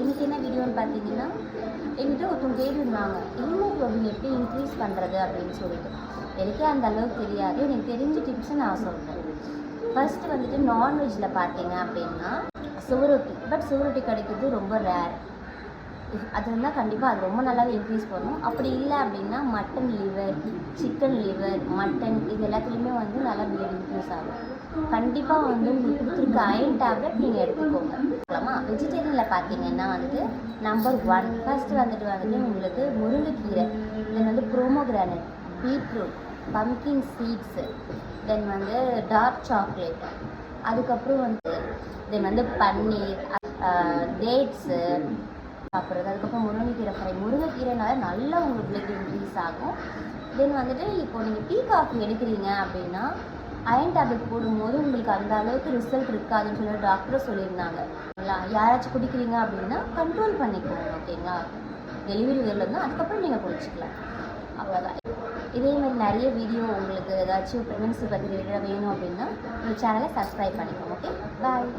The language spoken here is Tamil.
இன்றைக்கி என்ன வீடியோன்னு பார்த்தீங்கன்னா, என்கிட்ட ஒருத்தவங்க கேட்டிருந்தாங்க ஹீமோகுளோபின் எப்படி இன்க்ரீஸ் பண்ணுறது அப்படின்னு சொல்லிட்டு. எனக்கே அந்த அளவுக்கு தெரியாது. எனக்கு தெரிஞ்ச டிப்ஸை நான் சொல்கிறேன். ஃபர்ஸ்ட்டு வந்துட்டு நான்வெஜ்ஜில் பார்த்தீங்க அப்படின்னா சுவரொட்டி. பட் சுவரொட்டி கிடைக்கிறது ரொம்ப ரேர். அது இருந்தால் கண்டிப்பாக அது ரொம்ப நல்லாவே இன்க்ரீஸ் பண்ணும். அப்படி இல்லை அப்படின்னா mutton liver, chicken liver, mutton இது எல்லாத்துலேயுமே வந்து நல்லா பிளட் இன்க்ரீஸ் ஆகும். கண்டிப்பாக வந்து உங்களுக்கு கொடுத்துருக்க அயன் டேப்லெட் நீங்கள் எடுத்துக்கோங்க. வெஜிடேரியனில் பார்த்தீங்கன்னா வந்துட்டு நம்பர் 1 ஃபர்ஸ்ட்டு வந்துட்டு உங்களுக்கு முருங்கைக்கீரை, தென் வந்து ப்ரோமோகிரானட், பீட்ரூட், பம்கின் சீட்ஸு, தென் வந்து டார்க் சாக்லேட், அதுக்கப்புறம் தென் வந்து பன்னீர், டேட்ஸு சாப்பிட்றது. அதுக்கப்புறம் முருங்கைக்கீரை ஃப்ரை. முருங்கைக்கீரைனால நல்லா உங்களுக்கு பிளட் இன்க்ரீஸ் ஆகும். தென் வந்துட்டு இப்போது நீங்கள் டீ காஃபி எடுக்கிறீங்க அப்படின்னா அயன் டேப்லெட் போடும்போது உங்களுக்கு அந்த அளவுக்கு ரிசல்ட் இருக்காதுன்னு சொல்லி டாக்டரும் சொல்லியிருந்தாங்க. யாராச்சும் குடிக்கிறீங்க அப்படின்னா கண்ட்ரோல் பண்ணிக்கோங்க. ஓகேங்களா? டெலிவரி வரலன்னா அதுக்கப்புறம் நீங்கள் குடிச்சிக்கலாம். அவ்வளோதான். இதே மாதிரி நிறைய வீடியோ உங்களுக்கு ஏதாச்சும் ப்ரெக்னன்சி பற்றி வேணும் அப்படின்னா இந்த சேனலை சப்ஸ்கிரைப் பண்ணிக்கோங்க. ஓகே, பாய்.